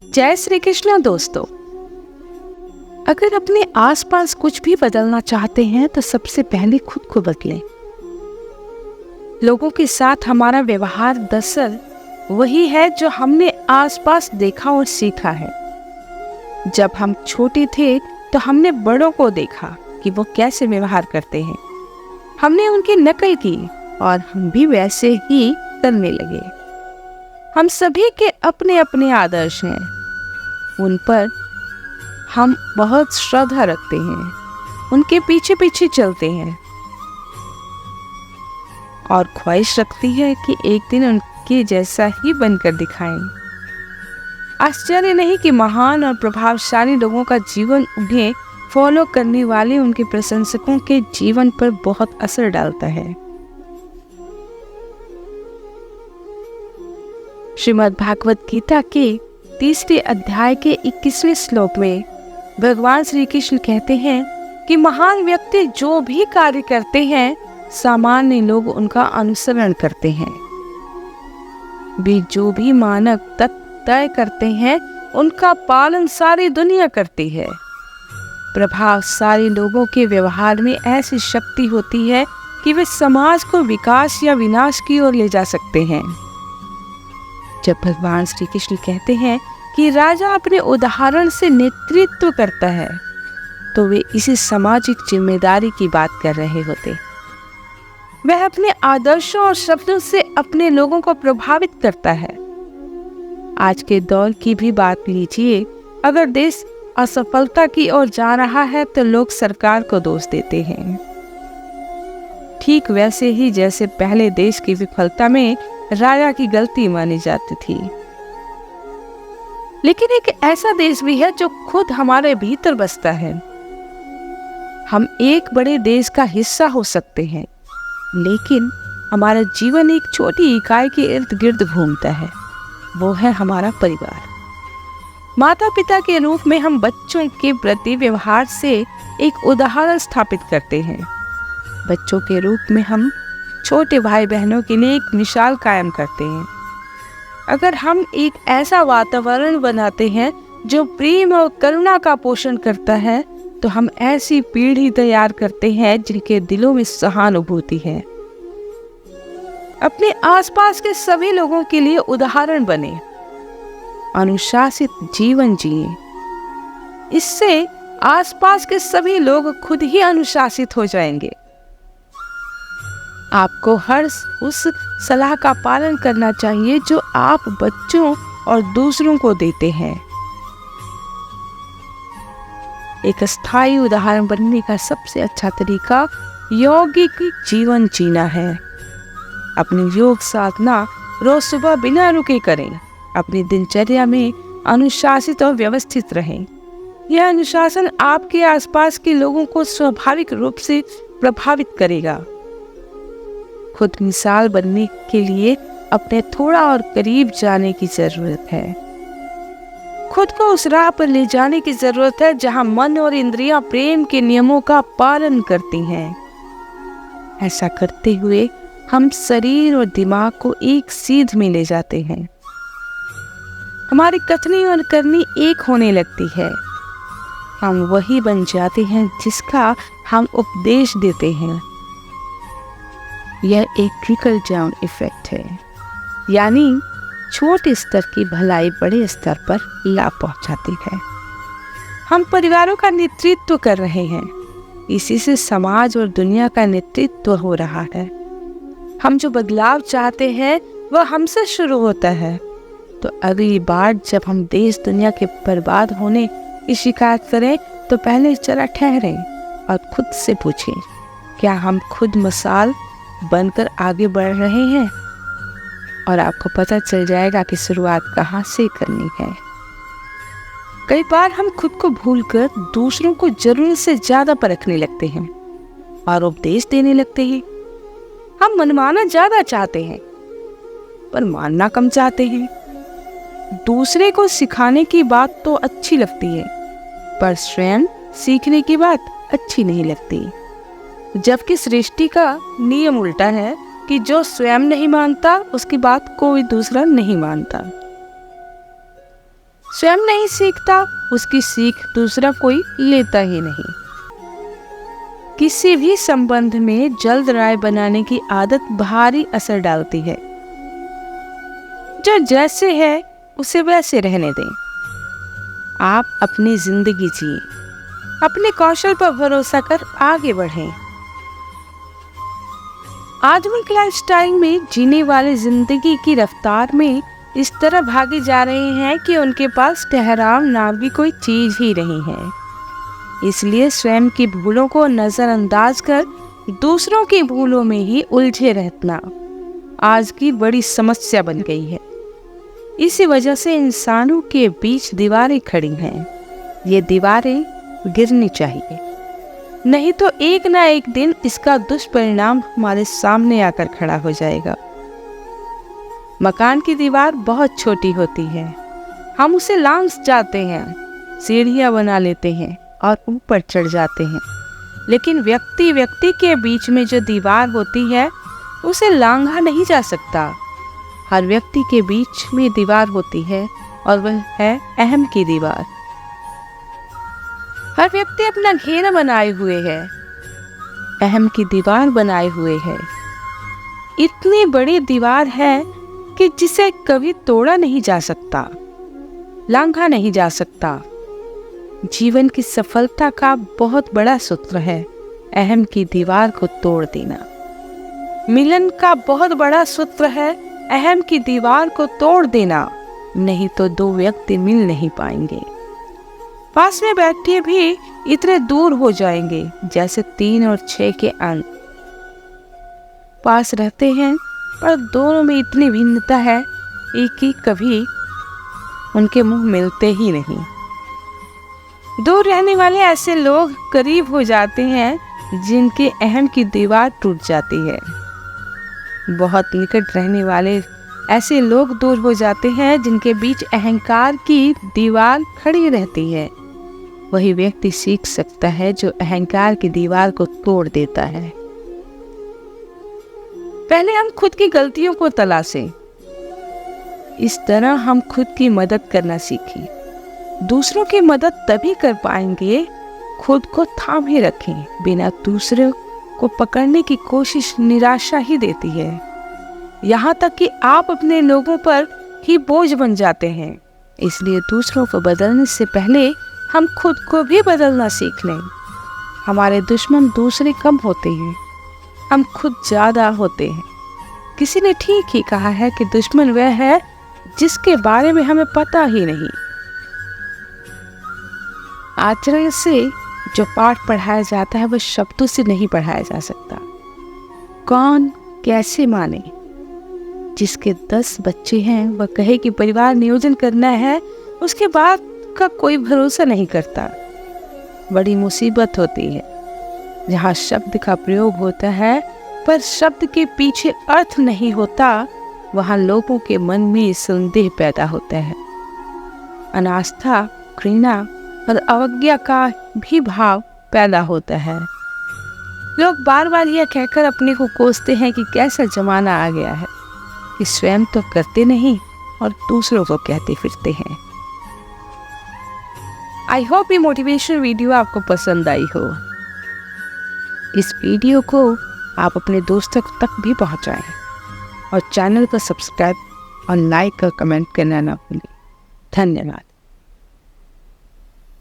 जय श्री कृष्ण दोस्तों। अगर अपने आसपास कुछ भी बदलना चाहते हैं तो सबसे पहले खुद को बदलें। लोगों के साथ हमारा व्यवहार दरअसल वही है जो हमने आसपास देखा और सीखा है। जब हम छोटे थे तो हमने बड़ों को देखा कि वो कैसे व्यवहार करते हैं। हमने उनकी नकल की और हम भी वैसे ही करने लगे। हम सभी के अपने अपने आदर्श हैं, उन पर हम बहुत श्रद्धा रखते हैं, उनके पीछे पीछे चलते हैं और ख्वाहिश रखती है कि एक दिन उनके जैसा ही बनकर दिखाएं। आश्चर्य नहीं कि महान और प्रभावशाली लोगों का जीवन उन्हें फॉलो करने वाले उनके प्रशंसकों के जीवन पर बहुत असर डालता है। श्रीमद् भागवत गीता के 3 अध्याय के 21वें श्लोक में भगवान श्री कृष्ण कहते हैं कि महान व्यक्ति जो भी कार्य करते हैं, सामान्य लोग उनका अनुसरण करते हैं। वे जो भी मानक तत्व तय करते हैं, उनका पालन सारी दुनिया करती है। प्रभावशाली लोगों के व्यवहार में ऐसी शक्ति होती है कि वे समाज को विकास या विनाश की ओर ले जा सकते हैं। जब भगवान श्री कृष्ण कहते हैं कि राजा अपने उदाहरण से नेतृत्व करता है, तो वे इसी सामाजिक जिम्मेदारी की बात कर रहे होते। वह अपने आदर्शों और शब्दों से अपने लोगों को प्रभावित करता है। आज के दौर की भी बात लीजिए। अगर देश असफलता की ओर जा रहा है तो लोग सरकार को दोष देते हैं, ठीक वैसे ही जैसे पहले देश की विफलता में राजा की गलती मानी जाती थी। लेकिन एक ऐसा देश भी है जो खुद हमारे भीतर बसता है। हम एक बड़े देश का हिस्सा हो सकते हैं, लेकिन हमारा जीवन एक छोटी इकाई के इर्द गिर्द घूमता है। वो है हमारा परिवार। माता पिता के रूप में हम बच्चों के प्रति व्यवहार से एक उदाहरण स्थापित करते हैं। बच्चों के रूप में हम छोटे भाई बहनों के लिए एक मिसाल कायम करते हैं। अगर हम एक ऐसा वातावरण बनाते हैं जो प्रेम और करुणा का पोषण करता है, तो हम ऐसी पीढ़ी तैयार करते हैं जिनके दिलों में सहानुभूति है। अपने आसपास के सभी लोगों के लिए उदाहरण बने, अनुशासित जीवन जिए। इससे आसपास के सभी लोग खुद ही अनुशासित हो जाएंगे। आपको हर उस सलाह का पालन करना चाहिए जो आप बच्चों और दूसरों को देते हैं। एक स्थायी उदाहरण बनने का सबसे अच्छा तरीका यौगिक जीवन जीना है। अपनी योग साधना रोज सुबह बिना रुके करें। अपनी दिनचर्या में अनुशासित और व्यवस्थित रहें। यह अनुशासन आपके आसपास के लोगों को स्वाभाविक रूप से प्रभावित करेगा। खुद मिसाल बनने के लिए अपने थोड़ा और करीब जाने की जरूरत है। खुद को उस राह पर ले जाने की जरूरत है जहां मन और इंद्रियां प्रेम के नियमों का पालन करती हैं। ऐसा करते हुए हम शरीर और दिमाग को एक सीध में ले जाते हैं। हमारी कथनी और करनी एक होने लगती है। हम वही बन जाते हैं जिसका हम उपदेश देते हैं। यह एक ट्रिकल डाउन इफेक्ट है, यानी छोटे स्तर की भलाई बड़े स्तर पर लाभ पहुंचाती है। हम परिवारों का नेतृत्व कर रहे हैं, इसी से समाज और दुनिया का नेतृत्व हो रहा है। हम जो बदलाव चाहते हैं वह हमसे शुरू होता है। तो अगली बार जब हम देश दुनिया के बर्बाद होने की शिकायत करें, तो पहले जरा ठहरें और खुद से पूछें, क्या हम खुद मिसाल बनकर आगे बढ़ रहे हैं? और आपको पता चल जाएगा कि शुरुआत कहाँ से करनी है। कई बार हम खुद को भूलकर दूसरों को जरूरत से ज्यादा परखने लगते हैं और उपदेश देने लगते हैं। हम मनमाना ज्यादा चाहते हैं पर मानना कम चाहते हैं। दूसरे को सिखाने की बात तो अच्छी लगती है, पर स्वयं सीखने की बात अच्छी नहीं लगती। जबकि सृष्टि का नियम उल्टा है कि जो स्वयं नहीं मानता उसकी बात कोई दूसरा नहीं मानता। स्वयं नहीं सीखता, उसकी सीख दूसरा कोई लेता ही नहीं। किसी भी संबंध में जल्द राय बनाने की आदत भारी असर डालती है। जो जैसे है उसे वैसे रहने दें। आप अपनी जिंदगी जिए, अपने कौशल पर भरोसा कर आगे बढ़ें। आधुनिक लाइफस्टाइल में जीने वाले जिंदगी की रफ्तार में इस तरह भागे जा रहे हैं कि उनके पास ठहराव नाम की कोई चीज ही नहीं है। इसलिए स्वयं की भूलों को नजरअंदाज कर दूसरों की भूलों में ही उलझे रहना आज की बड़ी समस्या बन गई है। इसी वजह से इंसानों के बीच दीवारें खड़ी हैं। ये दीवारें गिरनी चाहिए, नहीं तो एक ना एक दिन इसका दुष्परिणाम हमारे सामने आकर खड़ा हो जाएगा। मकान की दीवार बहुत छोटी होती है, हम उसे लांघ जाते हैं, सीढ़ियां बना लेते हैं और ऊपर चढ़ जाते हैं। लेकिन व्यक्ति व्यक्ति के बीच में जो दीवार होती है उसे लांघा नहीं जा सकता। हर व्यक्ति के बीच में दीवार होती है और वह है अहम की दीवार। हर व्यक्ति अपना घेरा बनाए हुए है, अहम की दीवार बनाए हुए है। इतनी बड़ी दीवार है कि जिसे कभी तोड़ा नहीं जा सकता, लांघा नहीं जा सकता। जीवन की सफलता का बहुत बड़ा सूत्र है अहम की दीवार को तोड़ देना। मिलन का बहुत बड़ा सूत्र है अहम की दीवार को तोड़ देना, नहीं तो दो व्यक्ति मिल नहीं पाएंगे। पास में बैठे भी इतने दूर हो जाएंगे जैसे 3 और 6 के अंक। पास रहते हैं पर दोनों में इतनी भिन्नता है कि कभी उनके मुंह मिलते ही नहीं। दूर रहने वाले ऐसे लोग करीब हो जाते हैं जिनके अहम की दीवार टूट जाती है। बहुत निकट रहने वाले ऐसे लोग दूर हो जाते हैं जिनके बीच अहंकार की दीवार खड़ी रहती है। वही व्यक्ति सीख सकता है जो अहंकार की दीवार को तोड़ देता है। पहले हम खुद की गलतियों को तलाशें, इस तरह हम खुद की मदद करना सीखें। दूसरों की मदद तभी कर पाएंगे खुद को थामे रखें। बिना दूसरे को पकड़ने की कोशिश निराशा ही देती है। यहाँ तक कि आप अपने लोगों पर ही बोझ बन जाते हैं। इसलिए दूसरों को बदलने से पहले हम खुद को भी बदलना सीख लें। हमारे दुश्मन दूसरे कम होते हैं, हम खुद ज्यादा होते हैं। किसी ने ठीक ही कहा है कि दुश्मन वह है जिसके बारे में हमें पता ही नहीं। आचरण से जो पाठ पढ़ाया जाता है वह शब्दों से नहीं पढ़ाया जा सकता। कौन कैसे माने? जिसके 10 बच्चे हैं वह कहे कि परिवार नियोजन करना है, उसके बाद का कोई भरोसा नहीं करता। बड़ी मुसीबत होती है जहाँ शब्द का प्रयोग होता है पर शब्द के पीछे अर्थ नहीं होता। वहाँ लोगों के मन में संदेह पैदा होता है। अनास्था, घृणा और अवज्ञा का भी भाव पैदा होता है। लोग बार बार यह कहकर अपने को कोसते हैं कि कैसा जमाना आ गया है कि स्वयं तो करते नहीं और दूसरों को कहते फिरते हैं। आई होप ये मोटिवेशनल वीडियो आपको पसंद आई हो। इस वीडियो को आप अपने दोस्तों तक भी पहुंचाएं और चैनल को सब्सक्राइब और लाइक और कमेंट करना ना भूलें। धन्यवाद।